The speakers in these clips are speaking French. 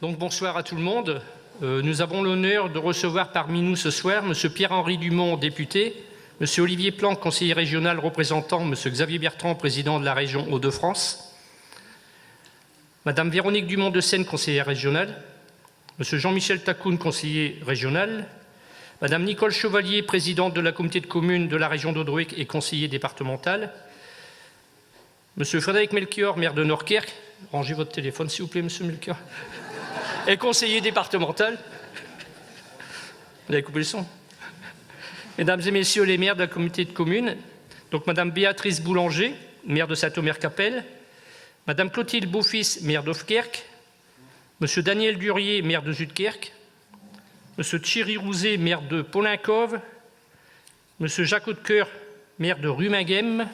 Donc bonsoir à tout le monde. Nous avons l'honneur de recevoir parmi nous ce soir M. Pierre-Henri Dumont, député, M. Olivier Planck, conseiller régional représentant M. Xavier Bertrand, président de la région Hauts-de-France, Mme Véronique Dumont de Seine, conseillère régionale, M. Jean-Michel Tacoun, conseiller régional, Mme Nicole Chevalier, présidente de la communauté de communes de la région d'Audruic et conseiller départemental, M. Frédéric Melchior, maire de Noorkerk, rangez votre téléphone s'il vous plaît, M. Melchior, et conseiller départemental. Vous avez coupé le son. Mesdames et messieurs les maires de la communauté de communes, donc Mme Béatrice Boulanger, maire de Saint-Omer-Capelle, Mme Clotilde Beaufils, maire d'Ofkerk, M. Daniel Durier, maire de Zuidkerk, M. Thierry Rouzet, maire de Paulincove, M. Jacques Hautecoeur, maire de Ruminghem,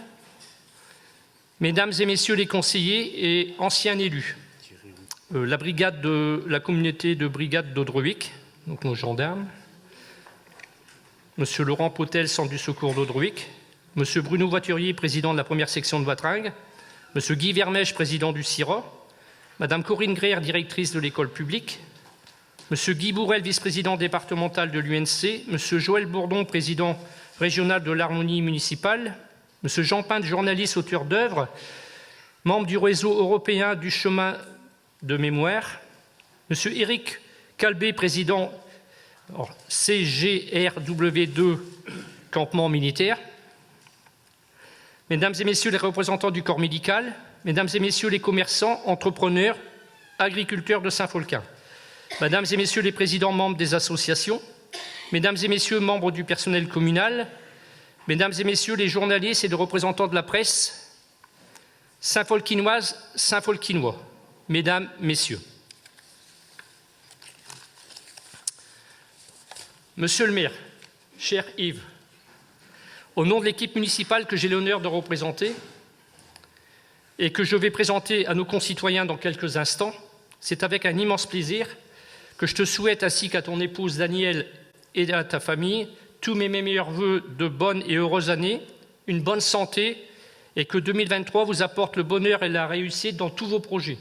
Mesdames et messieurs les conseillers et anciens élus, la brigade de la communauté de brigade d'Audruic, donc nos gendarmes, M. Laurent Potel, centre du secours d'Audruic, M. Bruno Voiturier, président de la première section de Vatringues, M. Guy Vermèche, président du CIRA, Mme Corinne Greer, directrice de l'école publique, M. Guy Bourrel, vice-président départemental de l'UNC, M. Joël Bourdon, président régional de l'harmonie municipale, M. Jean Pinte, journaliste, auteur d'œuvres, membre du réseau européen du chemin de mémoire, M. Éric Calbé, président CGRW2, campement militaire, Mesdames et messieurs les représentants du corps médical, Mesdames et messieurs les commerçants, entrepreneurs, agriculteurs de Saint-Folquin, Mesdames et messieurs les présidents membres des associations, Mesdames et messieurs membres du personnel communal, Mesdames et messieurs les journalistes et les représentants de la presse, Saint-Folquinoises, Saint-Folquinois, Mesdames, Messieurs. Monsieur le maire, cher Yves, au nom de l'équipe municipale que j'ai l'honneur de représenter et que je vais présenter à nos concitoyens dans quelques instants, c'est avec un immense plaisir que je te souhaite, ainsi qu'à ton épouse Danielle et à ta famille, tous mes meilleurs vœux de bonnes et heureuses années, une bonne santé et que 2023 vous apporte le bonheur et la réussite dans tous vos projets.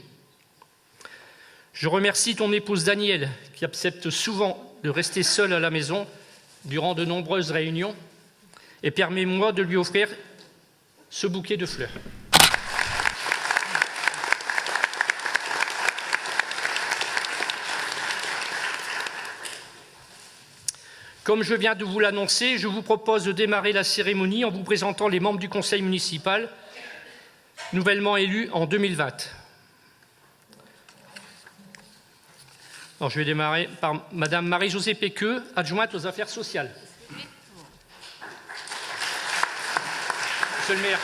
Je remercie ton épouse Danielle qui accepte souvent de rester seule à la maison durant de nombreuses réunions et permets-moi de lui offrir ce bouquet de fleurs. Comme je viens de vous l'annoncer, je vous propose de démarrer la cérémonie en vous présentant les membres du conseil municipal nouvellement élus en 2020. Alors, je vais démarrer par Madame Marie-Josée Péqueux, adjointe aux affaires sociales. Monsieur le maire,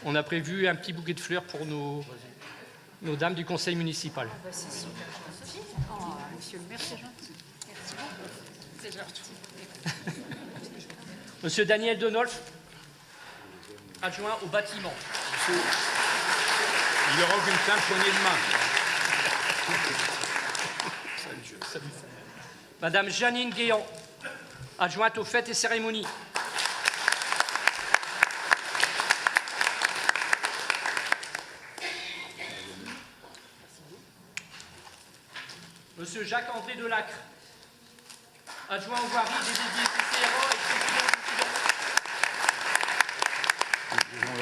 on a prévu un petit bouquet de fleurs pour nos dames du conseil municipal. Monsieur le maire, c'est gentil. C'est gentil. Monsieur Daniel Denolf, adjoint au bâtiment. Il aura qu'une simple poignée de main. Madame Janine Guéant, adjointe aux fêtes et cérémonies. Monsieur Jacques-André Delacre, adjoint aux voiries, délégué CCRO et président du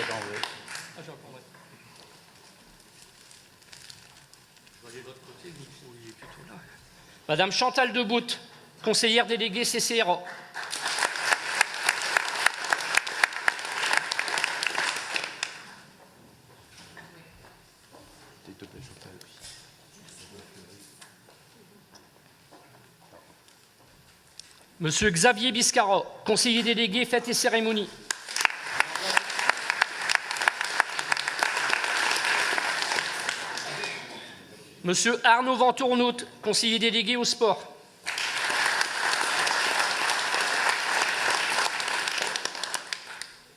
Madame Chantal Debout, conseillère déléguée CCRO. Monsieur Xavier Biscarot, conseiller délégué fêtes et cérémonies. Monsieur Arnaud Ventournout, conseiller délégué au sport.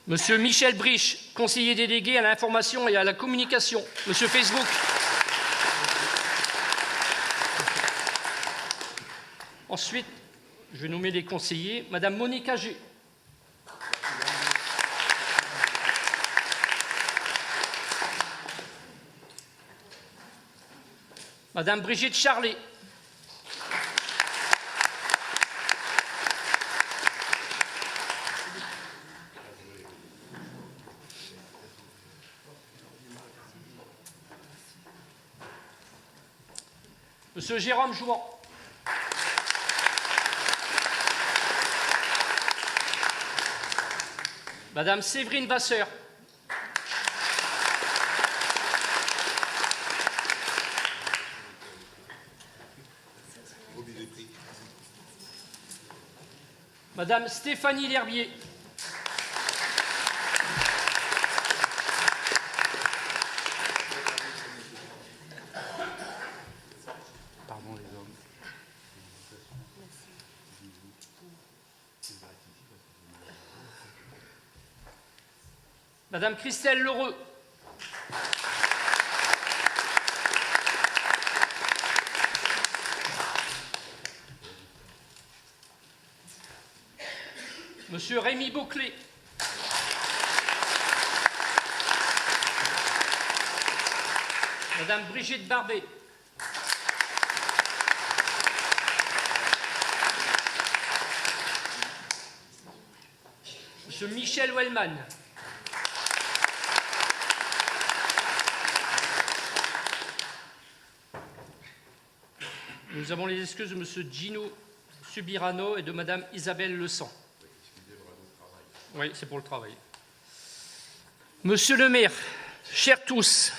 Monsieur Michel Briche, conseiller délégué à l'information et à la communication. Monsieur Facebook. Ensuite, je vais nommer les conseillers. Madame Monique Agé. Madame Brigitte Charlet. Monsieur Jérôme Jouan. Madame Séverine Vasseur. Madame Stéphanie L'Herbier. Pardon les hommes. Madame Christelle Lheureux. Monsieur Rémi Beauclé. Madame Brigitte Barbet. Monsieur Michel Wellman. Nous avons les excuses de monsieur Gino Subirano et de madame Isabelle Le Sang. Oui, c'est pour le travail. Monsieur le maire, chers tous,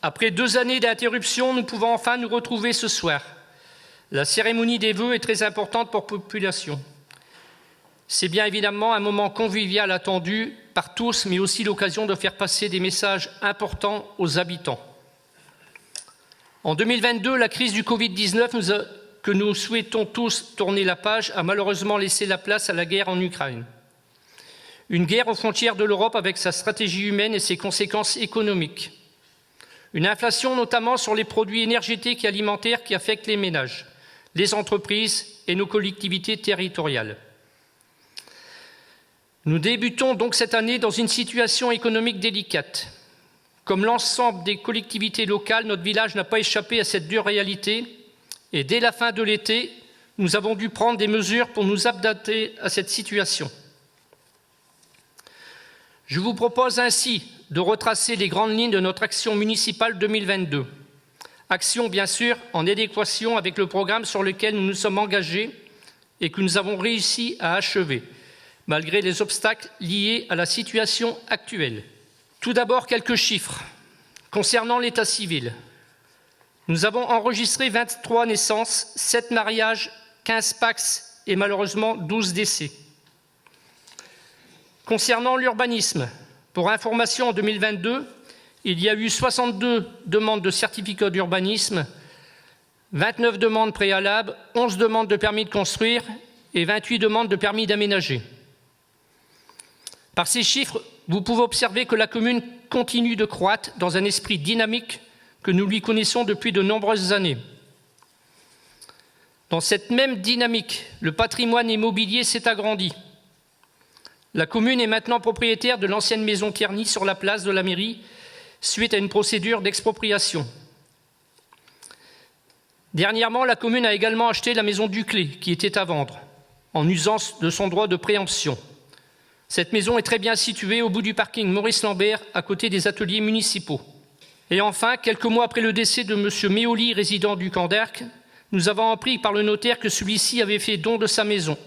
après 2 années d'interruption, nous pouvons enfin nous retrouver ce soir. La cérémonie des vœux est très importante pour la population. C'est bien évidemment un moment convivial attendu par tous, mais aussi l'occasion de faire passer des messages importants aux habitants. En 2022, la crise du Covid-19, que nous souhaitons tous tourner la page, a malheureusement laissé la place à la guerre en Ukraine. Une guerre aux frontières de l'Europe avec sa stratégie humaine et ses conséquences économiques. Une inflation notamment sur les produits énergétiques et alimentaires qui affectent les ménages, les entreprises et nos collectivités territoriales. Nous débutons donc cette année dans une situation économique délicate. Comme l'ensemble des collectivités locales, notre village n'a pas échappé à cette dure réalité et dès la fin de l'été, nous avons dû prendre des mesures pour nous adapter à cette situation. Je vous propose ainsi de retracer les grandes lignes de notre action municipale 2022. Action, bien sûr, en adéquation avec le programme sur lequel nous nous sommes engagés et que nous avons réussi à achever, malgré les obstacles liés à la situation actuelle. Tout d'abord, quelques chiffres. Concernant l'état civil, nous avons enregistré 23 naissances, 7 mariages, 15 PACS et malheureusement 12 décès. Concernant l'urbanisme, pour information, en 2022, il y a eu 62 demandes de certificat d'urbanisme, 29 demandes préalables, 11 demandes de permis de construire et 28 demandes de permis d'aménager. Par ces chiffres, vous pouvez observer que la commune continue de croître dans un esprit dynamique que nous lui connaissons depuis de nombreuses années. Dans cette même dynamique, le patrimoine immobilier s'est agrandi. La commune est maintenant propriétaire de l'ancienne maison Kearny sur la place de la mairie, suite à une procédure d'expropriation. Dernièrement, la commune a également acheté la maison Duclé, qui était à vendre, en usant de son droit de préemption. Cette maison est très bien située au bout du parking Maurice Lambert, à côté des ateliers municipaux. Et enfin, quelques mois après le décès de M. Méoli, résident du Camp d'Arc, nous avons appris par le notaire que celui-ci avait fait don de sa maison.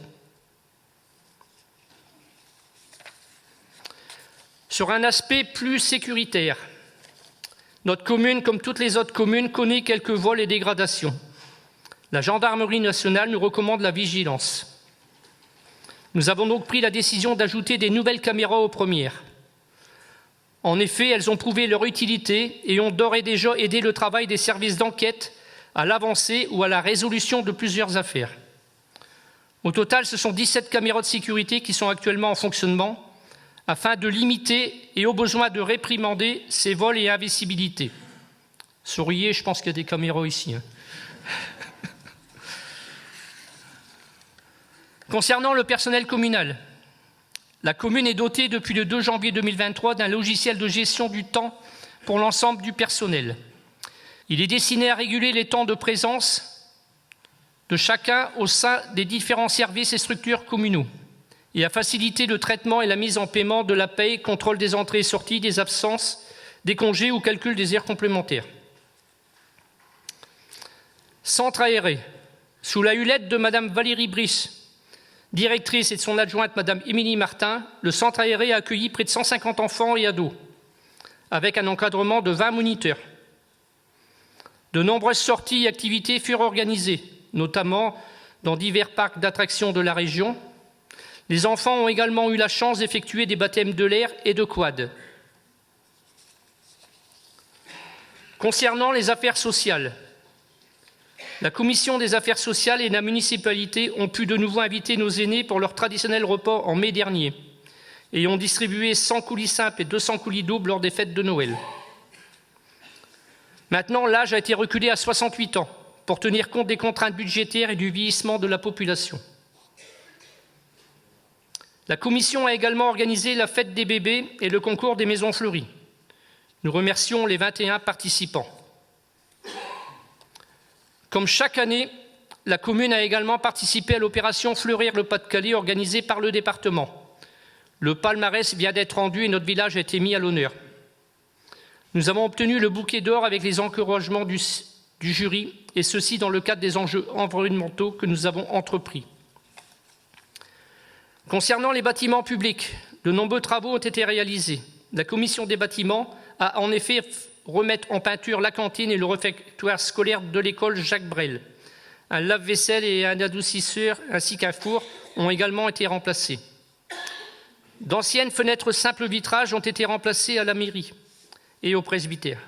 Sur un aspect plus sécuritaire, notre commune, comme toutes les autres communes, connaît quelques vols et dégradations. La gendarmerie nationale nous recommande la vigilance. Nous avons donc pris la décision d'ajouter des nouvelles caméras aux premières. En effet, elles ont prouvé leur utilité et ont d'ores et déjà aidé le travail des services d'enquête à l'avancée ou à la résolution de plusieurs affaires. Au total, ce sont 17 caméras de sécurité qui sont actuellement en fonctionnement afin de limiter et au besoin de réprimander ces vols et invisibilités. Souriez, je pense qu'il y a des caméras ici. Concernant le personnel communal, la commune est dotée depuis le 2 janvier 2023 d'un logiciel de gestion du temps pour l'ensemble du personnel. Il est destiné à réguler les temps de présence de chacun au sein des différents services et structures communaux et à faciliter le traitement et la mise en paiement de la paie, contrôle des entrées et sorties, des absences, des congés ou calcul des heures complémentaires. Centre aéré. Sous la hulette de Mme Valérie Brice, directrice, et de son adjointe Mme Émilie Martin, le centre aéré a accueilli près de 150 enfants et ados, avec un encadrement de 20 moniteurs. De nombreuses sorties et activités furent organisées, notamment dans divers parcs d'attractions de la région. Les enfants ont également eu la chance d'effectuer des baptêmes de l'air et de quad. Concernant les affaires sociales, la Commission des affaires sociales et la municipalité ont pu de nouveau inviter nos aînés pour leur traditionnel repas en mai dernier et ont distribué 100 coulis simples et 200 coulis doubles lors des fêtes de Noël. Maintenant, l'âge a été reculé à 68 ans pour tenir compte des contraintes budgétaires et du vieillissement de la population. La Commission a également organisé la fête des bébés et le concours des maisons fleuries. Nous remercions les 21 participants. Comme chaque année, la commune a également participé à l'opération Fleurir le Pas-de-Calais organisée par le département. Le palmarès vient d'être rendu et notre village a été mis à l'honneur. Nous avons obtenu le bouquet d'or avec les encouragements du jury, et ceci dans le cadre des enjeux environnementaux que nous avons entrepris. Concernant les bâtiments publics, de nombreux travaux ont été réalisés. La commission des bâtiments a en effet remettre en peinture la cantine et le réfectoire scolaire de l'école Jacques Brel. Un lave-vaisselle et un adoucisseur ainsi qu'un four ont également été remplacés. D'anciennes fenêtres simples vitrage ont été remplacées à la mairie et au presbytère.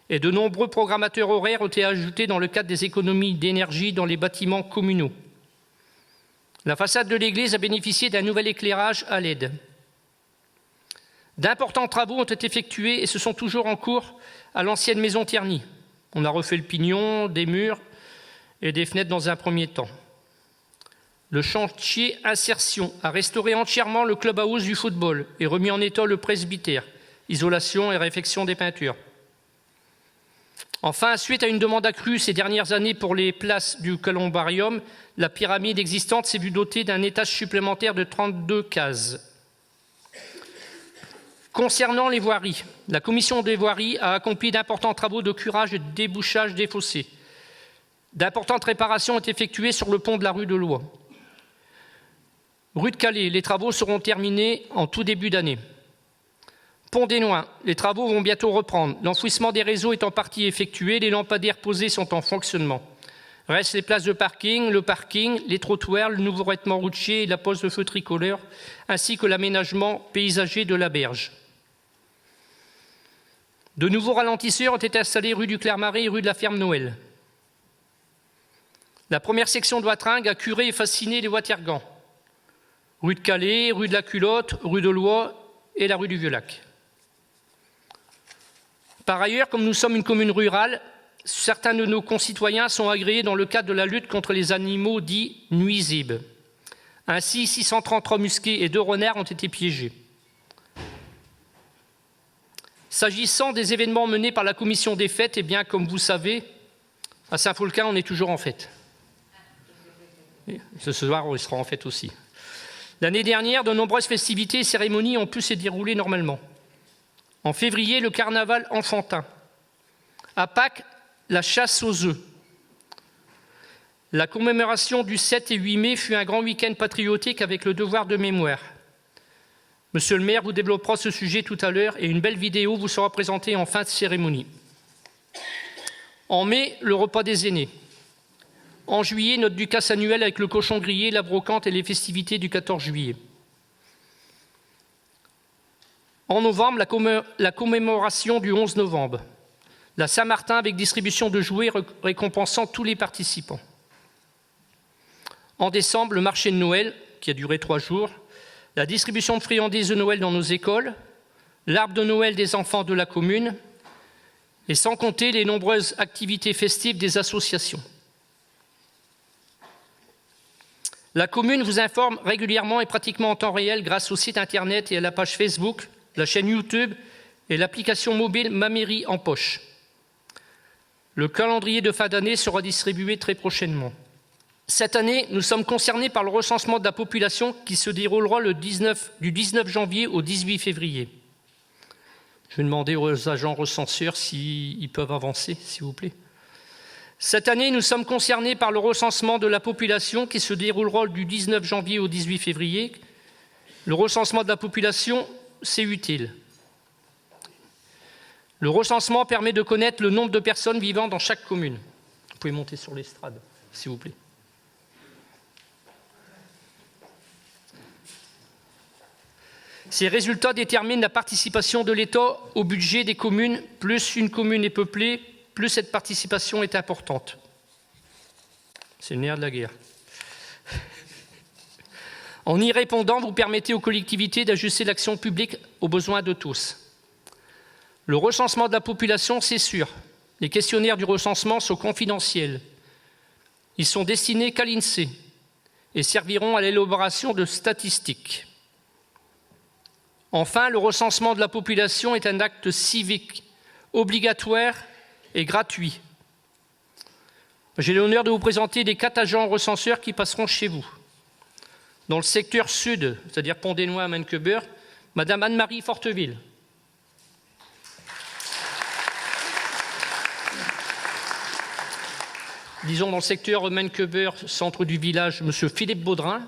Et de nombreux programmateurs horaires ont été ajoutés dans le cadre des économies d'énergie dans les bâtiments communaux. La façade de l'église a bénéficié d'un nouvel éclairage à LED. D'importants travaux ont été effectués et se sont toujours en cours à l'ancienne maison Terny. On a refait le pignon, des murs et des fenêtres dans un premier temps. Le chantier Insertion a restauré entièrement le clubhouse du football et remis en état le presbytère, isolation et réfection des peintures. Enfin, suite à une demande accrue ces dernières années pour les places du columbarium, la pyramide existante s'est vue dotée d'un étage supplémentaire de 32 cases. Concernant les voiries, la commission des voiries a accompli d'importants travaux de curage et de débouchage des fossés. D'importantes réparations ont été effectuées sur le pont de la rue de Lois. Rue de Calais, les travaux seront terminés en tout début d'année. Pont des Noins, les travaux vont bientôt reprendre. L'enfouissement des réseaux est en partie effectué, les lampadaires posés sont en fonctionnement. Restent les places de parking, le parking, les trottoirs, le nouveau vêtement routier et la pose de feux tricolores, ainsi que l'aménagement paysager de la berge. De nouveaux ralentisseurs ont été installés rue du Clermarais et rue de la Ferme Noël. La première section de Watringue a curé et fasciné les Watergans. Rue de Calais, rue de la Culotte, rue de Lois et la rue du Vieux-Lac. Par ailleurs, comme nous sommes une commune rurale, certains de nos concitoyens sont agréés dans le cadre de la lutte contre les animaux dits nuisibles. Ainsi, 633 musquets et 2 renards ont été piégés. S'agissant des événements menés par la commission des fêtes, eh bien, comme vous savez, à Saint-Folquin, on est toujours en fête. Et ce soir, on sera en fête aussi. L'année dernière, de nombreuses festivités et cérémonies ont pu se dérouler normalement. En février, le carnaval enfantin. À Pâques, la chasse aux œufs. La commémoration du 7 et 8 mai fut un grand week-end patriotique avec le devoir de mémoire. Monsieur le maire vous développera ce sujet tout à l'heure et une belle vidéo vous sera présentée en fin de cérémonie. En mai, le repas des aînés. En juillet, notre ducasse annuelle avec le cochon grillé, la brocante et les festivités du 14 juillet. En novembre, la commémoration du 11 novembre. La Saint-Martin avec distribution de jouets récompensant tous les participants. En décembre, le marché de Noël, qui a duré 3 jours. La distribution de friandises de Noël dans nos écoles, l'arbre de Noël des enfants de la commune, et sans compter les nombreuses activités festives des associations. La commune vous informe régulièrement et pratiquement en temps réel grâce au site internet et à la page Facebook, la chaîne YouTube et l'application mobile Ma Mairie en poche. Le calendrier de fin d'année sera distribué très prochainement. Cette année, nous sommes concernés par le recensement de la population qui se déroulera du 19 janvier au 18 février. Je vais demander aux agents recenseurs s'ils peuvent avancer, s'il vous plaît. Cette année, nous sommes concernés par le recensement de la population qui se déroulera du 19 janvier au 18 février. Le recensement de la population, c'est utile. Le recensement permet de connaître le nombre de personnes vivant dans chaque commune. Vous pouvez monter sur l'estrade, s'il vous plaît. Ces résultats déterminent la participation de l'État au budget des communes. Plus une commune est peuplée, plus cette participation est importante. C'est le nerf de la guerre. En y répondant, vous permettez aux collectivités d'ajuster l'action publique aux besoins de tous. Le recensement de la population, c'est sûr. Les questionnaires du recensement sont confidentiels. Ils sont destinés qu'à l'INSEE et serviront à l'élaboration de statistiques. Enfin, le recensement de la population est un acte civique, obligatoire et gratuit. J'ai l'honneur de vous présenter les 4 agents recenseurs qui passeront chez vous. Dans le secteur sud, c'est-à-dire Pont-des-Noix à Manquebeur, Madame Anne-Marie Forteville. Disons dans le secteur Manquebeur, centre du village, Monsieur Philippe Baudrin.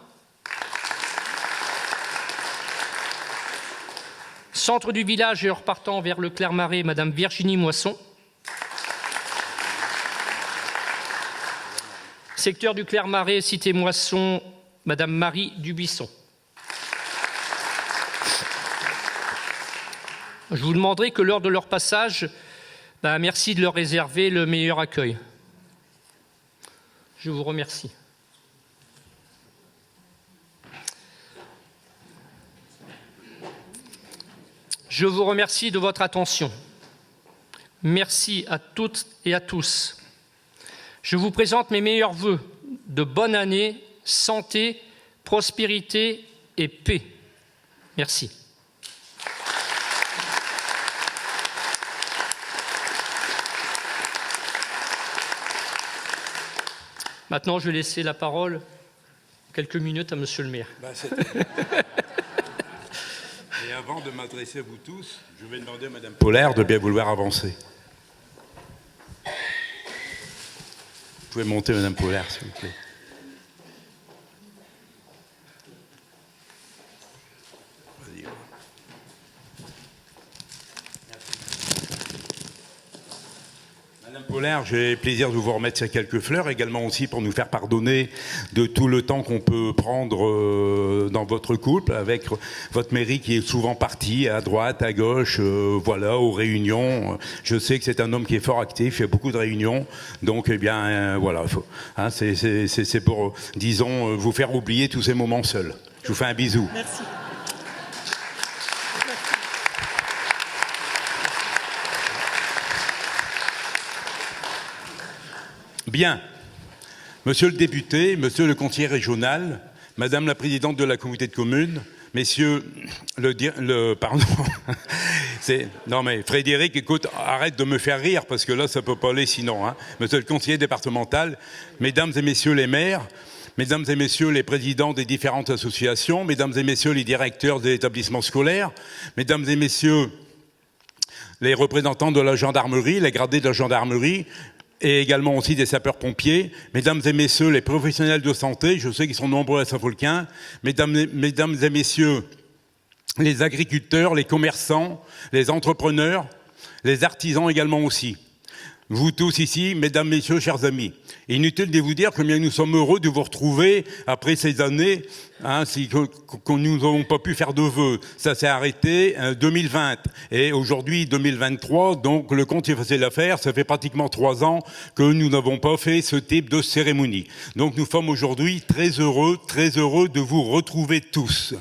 Centre du village et en repartant vers le Clermarais, Madame Virginie Moisson. Secteur du Clermarais, cité Moisson, Madame Marie Dubuisson. Je vous demanderai que lors de leur passage, merci de leur réserver le meilleur accueil. Je vous remercie. Je vous remercie de votre attention. Merci à toutes et à tous. Je vous présente mes meilleurs vœux de bonne année, santé, prospérité et paix. Merci. Maintenant, je vais laisser la parole quelques minutes à Monsieur le maire. Et avant de m'adresser à vous tous, je vais demander à Madame Polaire de bien vouloir avancer. Vous pouvez monter, Madame Polaire, s'il vous plaît. Vas-y. Madame Polaire, j'ai le plaisir de vous remettre ces quelques fleurs, également aussi pour nous faire pardonner de tout le temps qu'on peut prendre dans votre couple, avec votre mairie qui est souvent partie à droite, à gauche, voilà, aux réunions. Je sais que c'est un homme qui est fort actif, il y a beaucoup de réunions, donc eh bien voilà, c'est pour, disons, vous faire oublier tous ces moments seuls. Je vous fais un bisou. Merci. Bien. Monsieur le député, monsieur le conseiller régional, madame la présidente de la communauté de communes, messieurs pardon. Non mais Frédéric, écoute, arrête de me faire rire parce que là ça peut pas aller sinon. Hein. Monsieur le conseiller départemental, mesdames et messieurs les maires, mesdames et messieurs les présidents des différentes associations, mesdames et messieurs les directeurs des établissements scolaires, mesdames et messieurs les représentants de la gendarmerie, les gradés de la gendarmerie, et également aussi des sapeurs-pompiers, mesdames et messieurs les professionnels de santé, je sais qu'ils sont nombreux à Saint-Folquin, mesdames et messieurs les agriculteurs, les commerçants, les entrepreneurs, les artisans également aussi. Vous tous ici, mesdames, messieurs, chers amis, inutile de vous dire combien nous sommes heureux de vous retrouver après ces années qu'on nous n'avons pas pu faire de vœux. Ça s'est arrêté 2020 et aujourd'hui 2023, donc le compte est facile à faire. Ça fait pratiquement 3 ans que nous n'avons pas fait ce type de cérémonie. Donc nous sommes aujourd'hui très heureux de vous retrouver tous.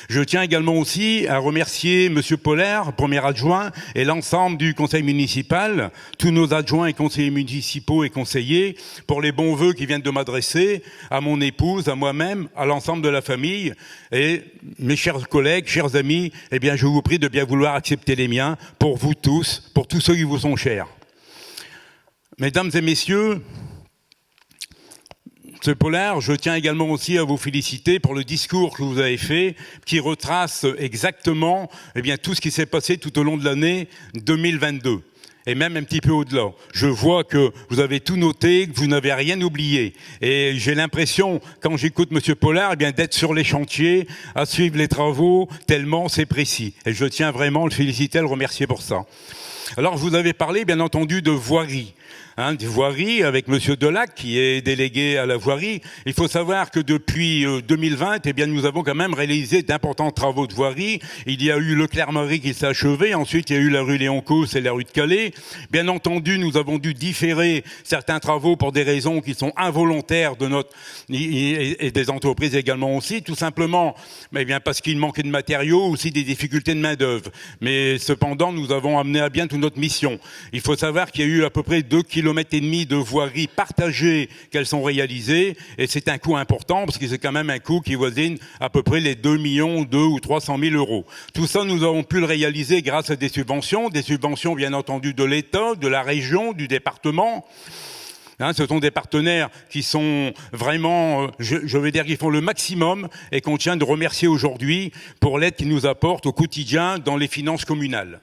Je tiens également aussi à remercier Monsieur Polaire, premier adjoint, et l'ensemble du conseil municipal, tous nos adjoints et conseillers municipaux et conseillers, pour les bons vœux qui viennent de m'adresser, à mon épouse, à moi-même, à l'ensemble de la famille. Et mes chers collègues, chers amis, eh bien, je vous prie de bien vouloir accepter les miens pour vous tous, pour tous ceux qui vous sont chers. Mesdames et messieurs, M. Pollard, je tiens également aussi à vous féliciter pour le discours que vous avez fait, qui retrace exactement tout ce qui s'est passé tout au long de l'année 2022. Et même un petit peu au-delà. Je vois que vous avez tout noté, que vous n'avez rien oublié. Et j'ai l'impression, quand j'écoute M. Pollard, d'être sur les chantiers, à suivre les travaux, tellement c'est précis. Et je tiens vraiment à le féliciter, à le remercier pour ça. Alors, vous avez parlé, bien entendu, de voirie. Des voiries avec M. Delac, qui est délégué à la voirie. Il faut savoir que depuis 2020, nous avons quand même réalisé d'importants travaux de voirie. Il y a eu le Clermarais qui s'est achevé. Ensuite, il y a eu la rue Léon Cos et la rue de Calais. Bien entendu, nous avons dû différer certains travaux pour des raisons qui sont involontaires de notre et des entreprises également aussi, tout simplement, parce qu'il manquait de matériaux, aussi des difficultés de main d'œuvre. Mais cependant, nous avons amené à bien toute notre mission. Il faut savoir qu'il y a eu à peu près 2,5 km de voiries partagées qu'elles sont réalisées, et c'est un coût important parce que c'est quand même un coût qui voisine à peu près les 2 millions, 2 ou 300 000 euros. Tout ça, nous avons pu le réaliser grâce à des subventions bien entendu de l'État, de la région, du département. Ce sont des partenaires qui sont vraiment, je vais dire, qui font le maximum et qu'on tient de remercier aujourd'hui pour l'aide qu'ils nous apportent au quotidien dans les finances communales.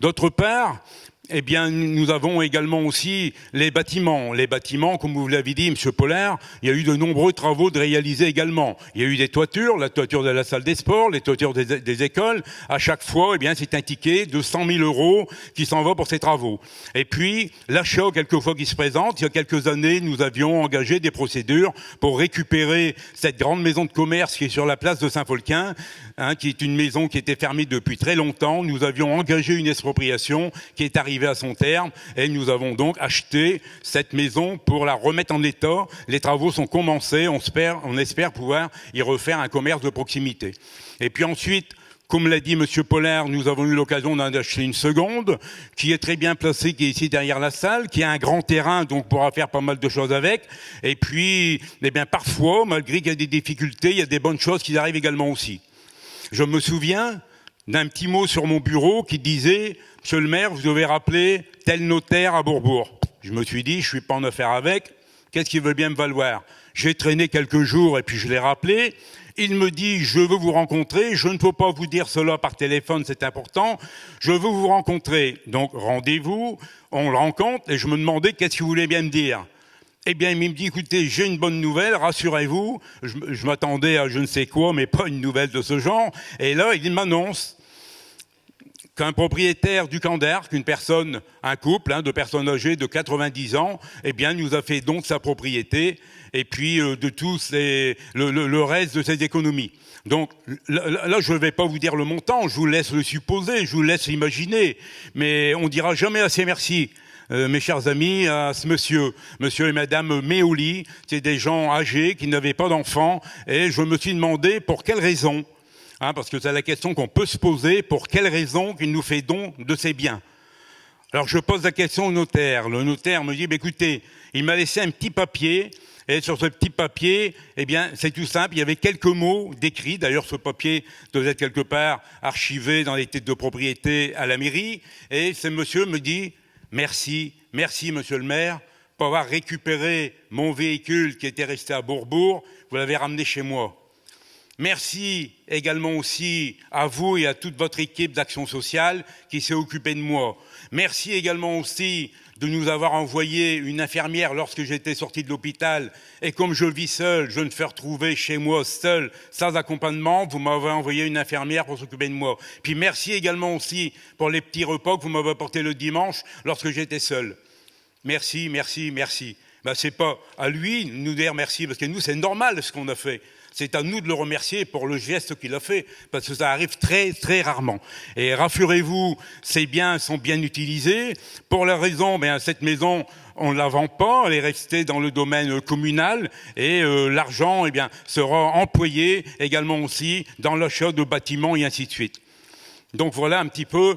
D'autre part, nous avons également aussi les bâtiments. Les bâtiments, comme vous l'avez dit, M. Pollard, il y a eu de nombreux travaux de réaliser également. Il y a eu des toitures, la toiture de la salle des sports, les toitures des écoles. À chaque fois, c'est un ticket de 100 000 euros qui s'en va pour ces travaux. Et puis, l'achat, quelquefois, qui se présente. Il y a quelques années, nous avions engagé des procédures pour récupérer cette grande maison de commerce qui est sur la place de Saint-Folquin, qui est une maison qui était fermée depuis très longtemps. Nous avions engagé une expropriation qui est arrivée à son terme et nous avons donc acheté cette maison pour la remettre en état. Les travaux sont commencés, on espère pouvoir y refaire un commerce de proximité. Et puis ensuite, comme l'a dit M. Pollard, nous avons eu l'occasion d'en acheter une seconde, qui est très bien placée, qui est ici derrière la salle, qui a un grand terrain, donc on pourra faire pas mal de choses avec. Et puis, parfois, malgré qu'il y a des difficultés, il y a des bonnes choses qui arrivent également aussi. Je me souviens d'un petit mot sur mon bureau qui disait « Monsieur le maire, vous devez rappeler tel notaire à Bourbourg ». Je me suis dit « Je suis pas en affaire avec, qu'est-ce qu'il veut bien me valoir ?» J'ai traîné quelques jours et puis je l'ai rappelé. Il me dit « Je veux vous rencontrer, je ne peux pas vous dire cela par téléphone, c'est important. Je veux vous rencontrer. » Donc rendez-vous, on le rencontre et je me demandais qu'est-ce qu'il voulait bien me dire. Il me dit, écoutez, j'ai une bonne nouvelle, rassurez-vous. Je m'attendais à je ne sais quoi, mais pas une nouvelle de ce genre. Et là, il m'annonce qu'un propriétaire du Camp d'Arc, un couple de personnes âgées de 90 ans, nous a fait donc sa propriété et puis de tout le reste de ses économies. Donc là, je ne vais pas vous dire le montant, je vous laisse le supposer, je vous laisse imaginer, mais on dira jamais assez merci. Mes chers amis, à ce monsieur et madame Méoli, c'est des gens âgés qui n'avaient pas d'enfants, et je me suis demandé pour quelle raison, parce que c'est la question qu'on peut se poser, pour quelle raison qu'il nous fait don de ses biens. Alors je pose la question au notaire. Le notaire me dit, écoutez, il m'a laissé un petit papier, et sur ce petit papier, c'est tout simple, il y avait quelques mots décrits. D'ailleurs, ce papier devait être quelque part archivé dans les titres de propriété à la mairie, et ce monsieur me dit, merci, monsieur le maire, pour avoir récupéré mon véhicule qui était resté à Bourbourg, vous l'avez ramené chez moi. Merci également aussi à vous et à toute votre équipe d'action sociale qui s'est occupée de moi. Merci également aussi de nous avoir envoyé une infirmière lorsque j'étais sorti de l'hôpital. Et comme je vis seul, je me fais retrouver chez moi seul, sans accompagnement. Vous m'avez envoyé une infirmière pour s'occuper de moi. Puis merci également aussi pour les petits repas que vous m'avez apportés le dimanche lorsque j'étais seul. Merci. C'est pas à lui de nous dire merci, parce que nous, c'est normal ce qu'on a fait. C'est à nous de le remercier pour le geste qu'il a fait, parce que ça arrive très, très rarement. Et rassurez-vous, ces biens sont bien utilisés. Pour la raison, cette maison, on ne la vend pas, elle est restée dans le domaine communal, et l'argent, sera employé également aussi dans l'achat de bâtiments et ainsi de suite. Donc voilà un petit peu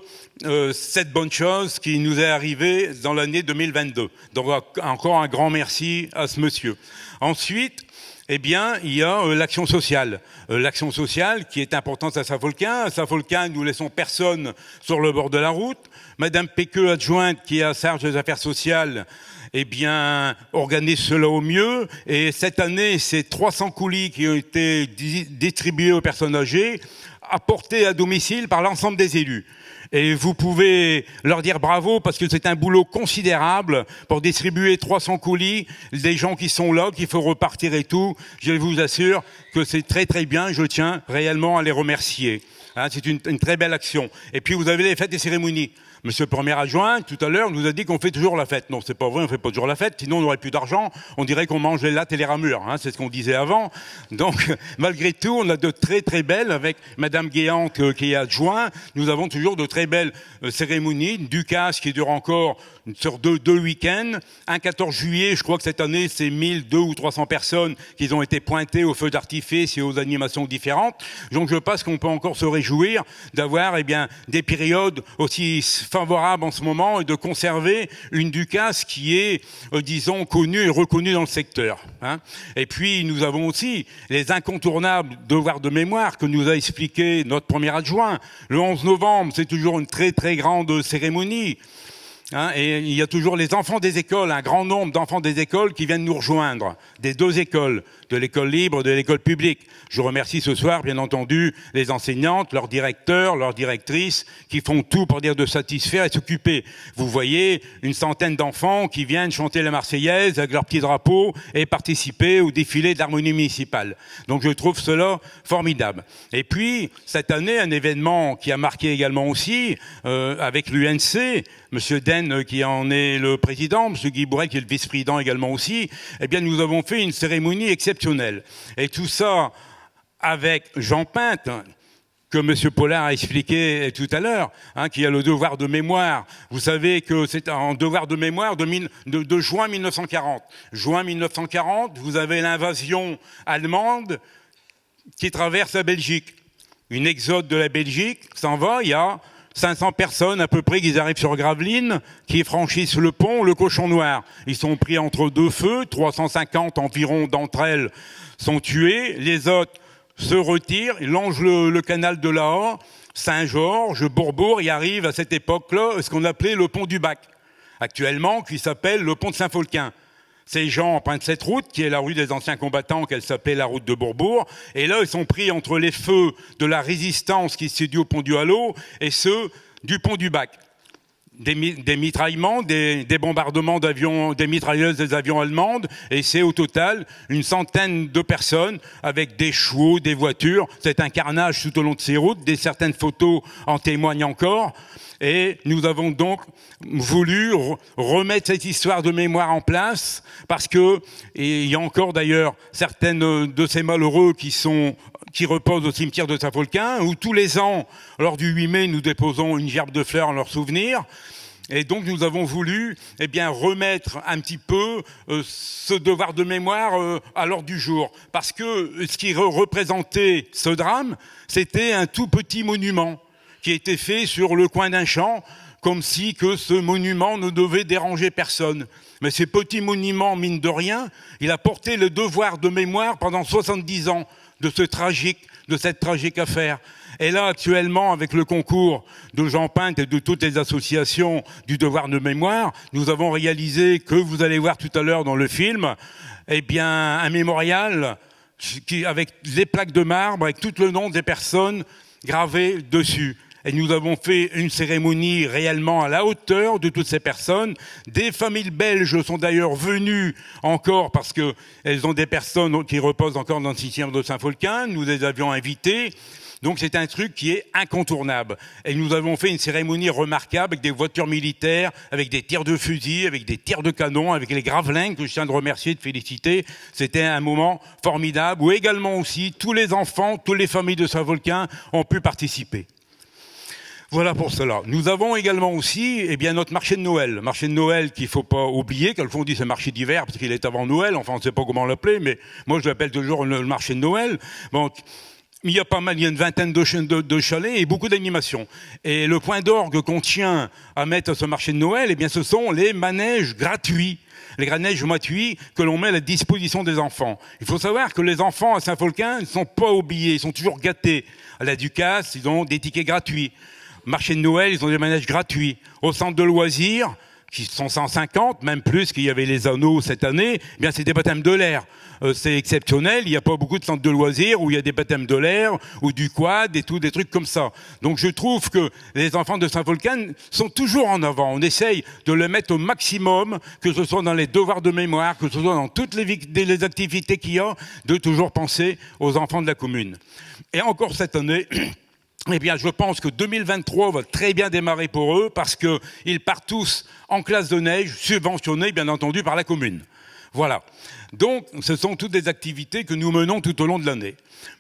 cette bonne chose qui nous est arrivée dans l'année 2022. Donc encore un grand merci à ce monsieur. Ensuite, eh bien, il y a l'action sociale. L'action sociale qui est importante à Saint-Folquin. À Saint-Folquin, nous laissons personne sur le bord de la route. Madame Péqueux, adjointe, qui est à charge des affaires sociales, eh bien, organise cela au mieux. Et cette année, c'est 300 colis qui ont été distribués aux personnes âgées, apportés à domicile par l'ensemble des élus. Et vous pouvez leur dire bravo parce que c'est un boulot considérable pour distribuer 300 colis, des gens qui sont là, qu'il faut repartir et tout. Je vous assure que c'est très très bien, je tiens réellement à les remercier. Hein, c'est une très belle action. Et puis vous avez les fêtes et cérémonies. Monsieur le premier adjoint, tout à l'heure, nous a dit qu'on fait toujours la fête. Non, c'est pas vrai, on fait pas toujours la fête, sinon on n'aurait plus d'argent. On dirait qu'on mange les lattes et les ramures, hein, c'est ce qu'on disait avant. Donc, malgré tout, on a de très très belles, avec Madame Guéante qui est adjoint, nous avons toujours de très belles cérémonies. Une Ducasse qui dure encore sur deux week-ends. Un 14 juillet, je crois que cette année, c'est 1000, 200 ou 300 personnes qui ont été pointées aux feux d'artifice et aux animations différentes. Donc, je pense qu'on peut encore se réjouir d'avoir, eh bien, des périodes aussi favorable en ce moment et de conserver une Ducasse qui est, disons, connue et reconnue dans le secteur. Hein. Et puis, nous avons aussi les incontournables devoirs de mémoire que nous a expliqué notre premier adjoint. Le 11 novembre, c'est toujours une très, très grande cérémonie. Hein, et il y a toujours les enfants des écoles, un grand nombre d'enfants des écoles qui viennent nous rejoindre, des deux écoles, de l'école libre, de l'école publique. Je remercie ce soir, bien entendu, les enseignantes, leurs directeurs, leurs directrices, qui font tout pour dire de satisfaire et s'occuper. Vous voyez une centaine d'enfants qui viennent chanter la Marseillaise avec leurs petits drapeaux et participer au défilé de l'harmonie municipale. Donc je trouve cela formidable. Et puis, cette année, un événement qui a marqué également aussi, avec l'UNC, Monsieur Den qui en est le président, Monsieur Guy Bourret qui est le vice-président également aussi, eh bien nous avons fait une cérémonie exceptionnelle. Et tout ça avec Jean Pinte, que M. Pollard a expliqué tout à l'heure, hein, qui a le devoir de mémoire. Vous savez que c'est un devoir de mémoire de juin 1940. Juin 1940, vous avez l'invasion allemande qui traverse la Belgique. Une exode de la Belgique s'en va, il y a 500 personnes à peu près qui arrivent sur Gravelines, qui franchissent le pont, le Cochon Noir. Ils sont pris entre deux feux, 350 environ d'entre elles sont tuées, les autres se retirent, ils longent le canal de la Haye, Saint-Georges, Bourbourg, y arrive à cette époque-là ce qu'on appelait le pont du Bac, actuellement qui s'appelle le pont de Saint-Folquin. Ces gens empruntent cette route, qui est la rue des anciens combattants, qu'elle s'appelait la route de Bourbourg. Et là, ils sont pris entre les feux de la résistance qui se situe au pont du Hallot et ceux du pont du Bac. Des mitraillements, des bombardements d'avions, des mitrailleuses des avions allemandes. Et c'est au total une centaine de personnes avec des chevaux, des voitures. C'est un carnage tout au long de ces routes. Certaines photos en témoignent encore. Et nous avons donc voulu remettre cette histoire de mémoire en place parce que, et il y a encore d'ailleurs certaines de ces malheureux qui reposent au cimetière de Saint-Folquin, où tous les ans, lors du 8 mai, nous déposons une gerbe de fleurs en leur souvenir. Et donc nous avons voulu remettre un petit peu ce devoir de mémoire à l'ordre du jour. Parce que ce qui représentait ce drame, c'était un tout petit monument qui était fait sur le coin d'un champ, comme si que ce monument ne devait déranger personne. Mais ce petit monument, mine de rien, il a porté le devoir de mémoire pendant 70 ans de cette tragique affaire. Et là, actuellement, avec le concours de Jean Pinte et de toutes les associations du devoir de mémoire, nous avons réalisé, que vous allez voir tout à l'heure dans le film, un mémorial avec des plaques de marbre, avec tout le nom des personnes gravées dessus. Et nous avons fait une cérémonie réellement à la hauteur de toutes ces personnes. Des familles belges sont d'ailleurs venues encore parce qu'elles ont des personnes qui reposent encore dans le cimetière de Saint-Folquin. Nous les avions invitées. Donc c'est un truc qui est incontournable. Et nous avons fait une cérémonie remarquable avec des voitures militaires, avec des tirs de fusil, avec des tirs de canon, avec les Gravelins que je tiens de remercier et de féliciter. C'était un moment formidable où également aussi tous les enfants, toutes les familles de Saint-Folquin ont pu participer. Voilà pour cela. Nous avons également aussi notre marché de Noël. Marché de Noël qu'il ne faut pas oublier, quelquefois on dit c'est marché d'hiver parce qu'il est avant Noël, enfin on ne sait pas comment l'appeler, mais moi je l'appelle toujours le marché de Noël. Donc, il y a pas mal, il y a une vingtaine de chalets et beaucoup d'animations. Et le point d'orgue qu'on tient à mettre à ce marché de Noël, eh bien, ce sont les manèges gratuits. Les manèges gratuits que l'on met à la disposition des enfants. Il faut savoir que les enfants à Saint-Folquin ne sont pas oubliés, ils sont toujours gâtés. À la Ducasse, ils ont des tickets gratuits. Marché de Noël, ils ont des manèges gratuits. Au centre de loisirs, qui sont 150, même plus qu'il y avait les anneaux cette année, eh bien c'est des baptêmes de l'air. C'est exceptionnel, il n'y a pas beaucoup de centres de loisirs où il y a des baptêmes de l'air ou du quad et tout, des trucs comme ça. Donc je trouve que les enfants de Saint-Folquin sont toujours en avant. On essaye de les mettre au maximum, que ce soit dans les devoirs de mémoire, que ce soit dans toutes les activités qu'il y a, de toujours penser aux enfants de la commune. Et encore cette année, eh bien, je pense que 2023 va très bien démarrer pour eux parce qu'ils partent tous en classe de neige, subventionnés, bien entendu, par la commune. Voilà. Donc, ce sont toutes des activités que nous menons tout au long de l'année.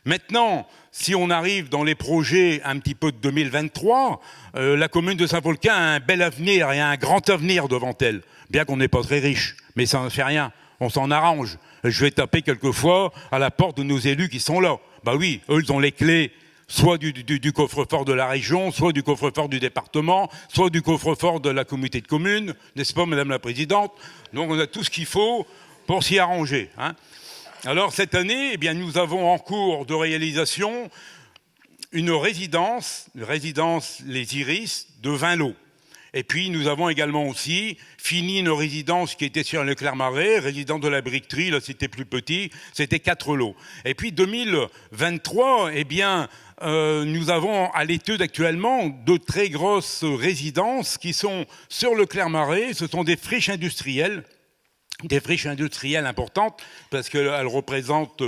Maintenant, si on arrive dans les projets un petit peu de 2023, la commune de Saint-Folquin a un bel avenir et un grand avenir devant elle. Bien qu'on n'est pas très riche, mais ça ne fait rien. On s'en arrange. Je vais taper quelquefois à la porte de nos élus qui sont là. Bah oui, eux, ils ont les clés. Soit du coffre-fort de la région, soit du coffre-fort du département, soit du coffre-fort de la communauté de communes, n'est-ce pas, Madame la Présidente? Donc on a tout ce qu'il faut pour s'y arranger. Hein. Alors cette année, eh bien, nous avons en cours de réalisation une résidence Les Iris, de 20 lots. Et puis nous avons également aussi fini une résidence qui était sur le Clermarais, résidence de la briqueterie, là c'était plus petit, c'était 4 lots. Et puis 2023, eh bien, nous avons à l'étude actuellement de très grosses résidences qui sont sur le Clermarais, ce sont des friches industrielles importantes, parce qu'elles représentent,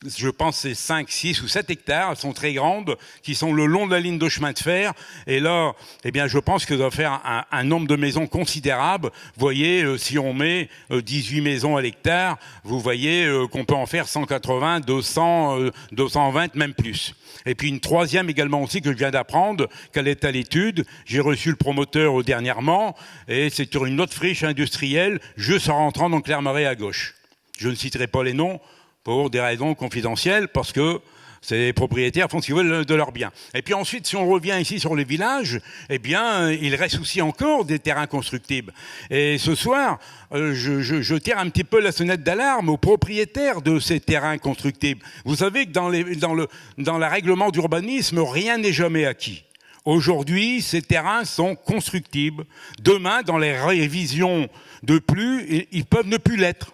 je pense, c'est 5, 6 ou 7 hectares, elles sont très grandes, qui sont le long de la ligne de chemin de fer. Et là, eh bien, je pense que ça va faire un nombre de maisons considérable. Vous voyez, si on met 18 maisons à l'hectare, vous voyez qu'on peut en faire 180, 200, 220, même plus. Et puis une troisième également aussi que je viens d'apprendre, qu'elle est à l'étude. J'ai reçu le promoteur dernièrement, et c'est sur une autre friche industrielle, juste en rentrant dans le Clermarais à gauche. Je ne citerai pas les noms, pour des raisons confidentielles, parce que ces propriétaires font ce qu'ils veulent de leurs biens. Et puis ensuite, si on revient ici sur les villages, eh bien, il reste aussi encore des terrains constructibles. Et ce soir, je tire un petit peu la sonnette d'alarme aux propriétaires de ces terrains constructibles. Vous savez que dans le règlement d'urbanisme, rien n'est jamais acquis. Aujourd'hui, ces terrains sont constructibles. Demain, dans les révisions de plus, ils peuvent ne plus l'être.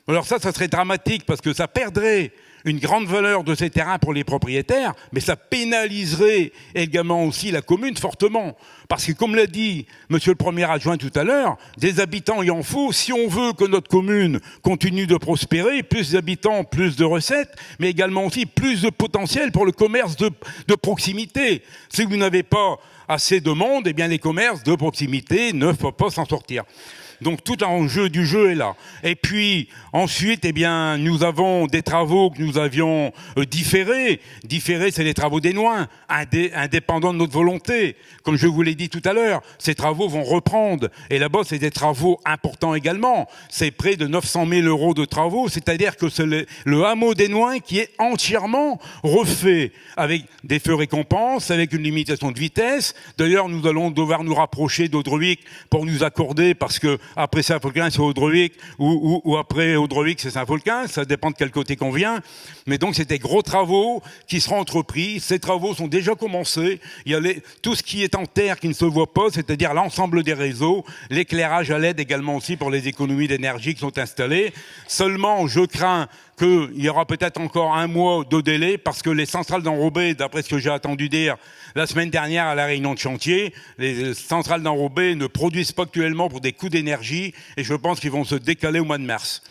Alors ça serait dramatique parce que ça perdrait une grande valeur de ces terrains pour les propriétaires, mais ça pénaliserait également aussi la commune fortement. Parce que comme l'a dit monsieur le premier adjoint tout à l'heure, des habitants il en faut. Si on veut que notre commune continue de prospérer, plus d'habitants, plus de recettes, mais également aussi plus de potentiel pour le commerce de proximité. Si vous n'avez pas assez de monde, eh bien les commerces de proximité ne peuvent pas s'en sortir. Donc tout l'enjeu du jeu est là. Et puis ensuite, eh bien, nous avons des travaux que nous avions différés. Différés, c'est les travaux des Noins, indépendants de notre volonté. Comme je vous l'ai dit tout à l'heure, ces travaux vont reprendre. Et là-bas, c'est des travaux importants également. C'est près de 900 000 € de travaux. C'est-à-dire que c'est le hameau des Noins qui est entièrement refait avec des feux récompenses, avec une limitation de vitesse. D'ailleurs, nous allons devoir nous rapprocher d'Audrewick pour nous accorder, parce que après Saint-Folquin, c'est Audrewick, ou après Audrewick, c'est Saint-Folquin, ça dépend de quel côté qu'on vient. Mais donc, c'est des gros travaux qui seront entrepris. Ces travaux sont déjà commencés. Il y a tout ce qui est en terre qui ne se voit pas, c'est-à-dire l'ensemble des réseaux, l'éclairage à LED également aussi pour les économies d'énergie qui sont installées. Seulement, je crains qu'il y aura peut-être encore un mois de délai parce que les centrales d'enrobés, d'après ce que j'ai entendu dire la semaine dernière à la réunion de chantier, les centrales d'enrobés ne produisent pas actuellement pour des coûts d'énergie et je pense qu'ils vont se décaler au mois de mars.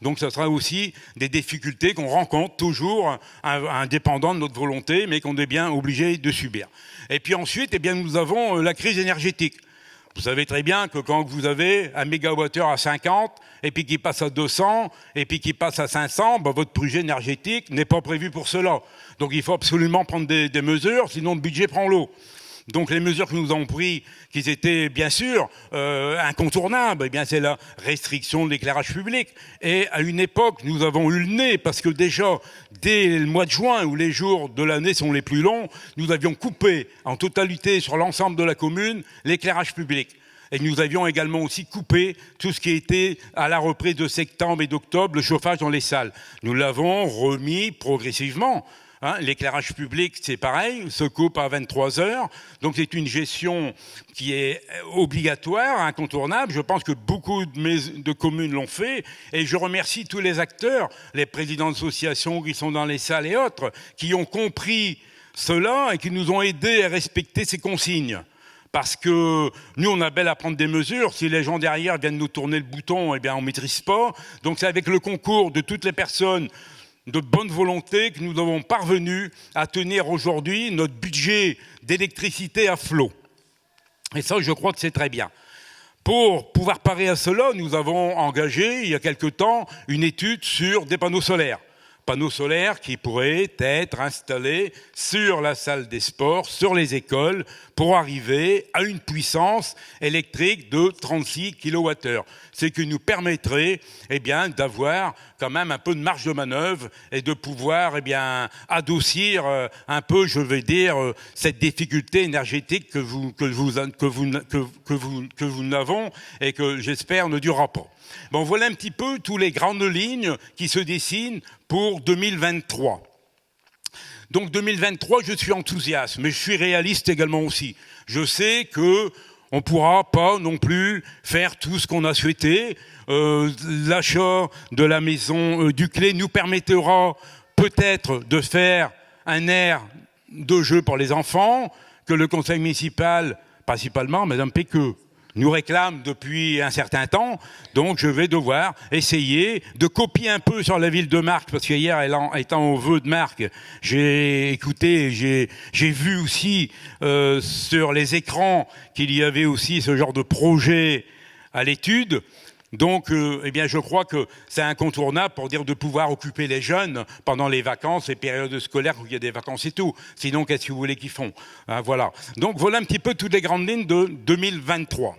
Donc ça sera aussi des difficultés qu'on rencontre toujours, indépendants de notre volonté, mais qu'on est bien obligé de subir. Et puis ensuite, eh bien, nous avons la crise énergétique. Vous savez très bien que quand vous avez un mégawattheure à 50, et puis qui passe à 200, et puis qui passe à 500, ben votre projet énergétique n'est pas prévu pour cela. Donc il faut absolument prendre des mesures, sinon le budget prend l'eau. Donc les mesures que nous avons prises, qui étaient bien sûr incontournables, eh bien c'est la restriction de l'éclairage public. Et à une époque, nous avons eu le nez, parce que déjà, dès le mois de juin, où les jours de l'année sont les plus longs, nous avions coupé en totalité sur l'ensemble de la commune l'éclairage public. Et nous avions également aussi coupé tout ce qui était à la reprise de septembre et d'octobre, le chauffage dans les salles. Nous l'avons remis progressivement. L'éclairage public, c'est pareil, se coupe à 23 heures. Donc c'est une gestion qui est obligatoire, incontournable. Je pense que beaucoup de communes l'ont fait. Et je remercie tous les acteurs, les présidents d'associations qui sont dans les salles et autres, qui ont compris cela et qui nous ont aidés à respecter ces consignes. Parce que nous, on a bel à prendre des mesures. Si les gens derrière viennent nous tourner le bouton, eh bien, on ne maîtrise pas. Donc, c'est avec le concours de toutes les personnes de bonne volonté que nous avons parvenu à tenir aujourd'hui notre budget d'électricité à flot. Et ça, je crois que c'est très bien. Pour pouvoir parer à cela, nous avons engagé, il y a quelque temps, une étude sur des panneaux solaires. Panneaux solaires qui pourraient être installés sur la salle des sports, sur les écoles, pour arriver à une puissance électrique de 36 kWh. Ce qui nous permettrait d'avoir quand même un peu de marge de manœuvre et de pouvoir adoucir un peu, je vais dire, cette difficulté énergétique que nous avons et que j'espère ne durera pas. Bon, voilà un petit peu toutes les grandes lignes qui se dessinent pour 2023. Donc 2023, je suis enthousiaste, mais je suis réaliste également aussi. Je sais que on ne pourra pas non plus faire tout ce qu'on a souhaité. L'achat de la maison Duclé nous permettra peut-être de faire un aire de jeu pour les enfants que le conseil municipal, principalement Madame Péqueux, nous réclame depuis un certain temps. Donc je vais devoir essayer de copier un peu sur la ville de Marcq, parce qu'hier, étant au vœu de Marcq, j'ai écouté, j'ai vu aussi sur les écrans qu'il y avait aussi ce genre de projet à l'étude. Donc, je crois que c'est incontournable pour dire de pouvoir occuper les jeunes pendant les vacances, les périodes scolaires où il y a des vacances et tout. Sinon, qu'est-ce que vous voulez qu'ils font ? Voilà. Donc, voilà un petit peu toutes les grandes lignes de 2023.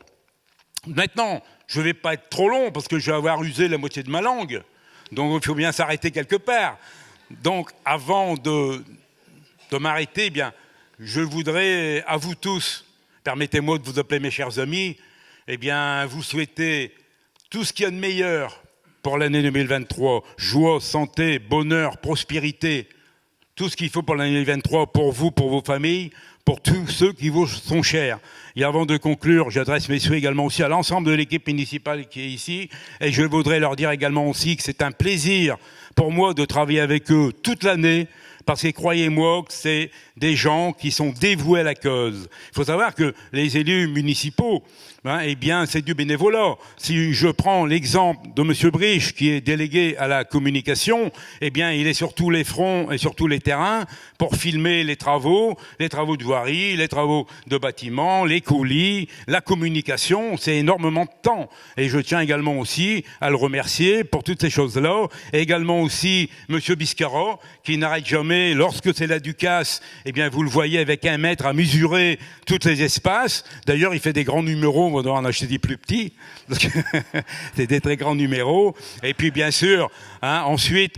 Maintenant, je ne vais pas être trop long parce que je vais avoir usé la moitié de ma langue. Donc, il faut bien s'arrêter quelque part. Donc, avant de m'arrêter, je voudrais à vous tous, permettez-moi de vous appeler mes chers amis, vous souhaiter tout ce qu'il y a de meilleur pour l'année 2023, joie, santé, bonheur, prospérité, tout ce qu'il faut pour l'année 2023, pour vous, pour vos familles, pour tous ceux qui vous sont chers. Et avant de conclure, j'adresse mes souhaits également aussi à l'ensemble de l'équipe municipale qui est ici, et je voudrais leur dire également aussi que c'est un plaisir pour moi de travailler avec eux toute l'année, parce que croyez-moi que c'est des gens qui sont dévoués à la cause. Il faut savoir que les élus municipaux, c'est du bénévolat. Si je prends l'exemple de M. Briche, qui est délégué à la communication, il est sur tous les fronts et sur tous les terrains pour filmer les travaux de voirie, les travaux de bâtiments, les colis, la communication. C'est énormément de temps. Et je tiens également aussi à le remercier pour toutes ces choses-là. Et également aussi M. Biscara, qui n'arrête jamais, lorsque c'est la Ducasse, vous le voyez avec 1 mètre à mesurer tous les espaces. D'ailleurs, il fait des grands numéros. On va devoir en acheter des plus petits, parce que c'est des très grands numéros. Et puis, bien sûr, ensuite,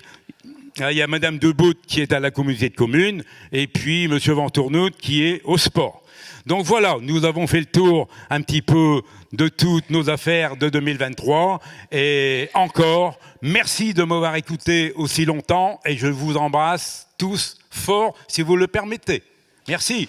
il y a Madame Debout qui est à la communauté de communes, et puis Monsieur Ventournout qui est au sport. Donc voilà, nous avons fait le tour un petit peu de toutes nos affaires de 2023. Et encore, merci de m'avoir écouté aussi longtemps, et je vous embrasse tous fort, si vous le permettez. Merci.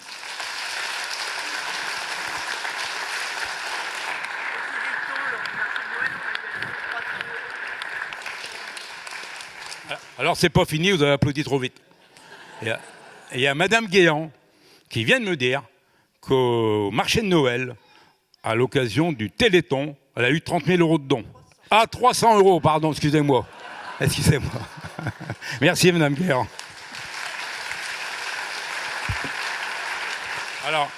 Alors, c'est pas fini, vous avez applaudi trop vite. Il y a Madame Guéant qui vient de me dire qu'au marché de Noël, à l'occasion du Téléthon, elle a eu 30 000 € de dons. Ah, 300 €, pardon, excusez-moi. Excusez-moi. Merci, Madame Guéant. Alors...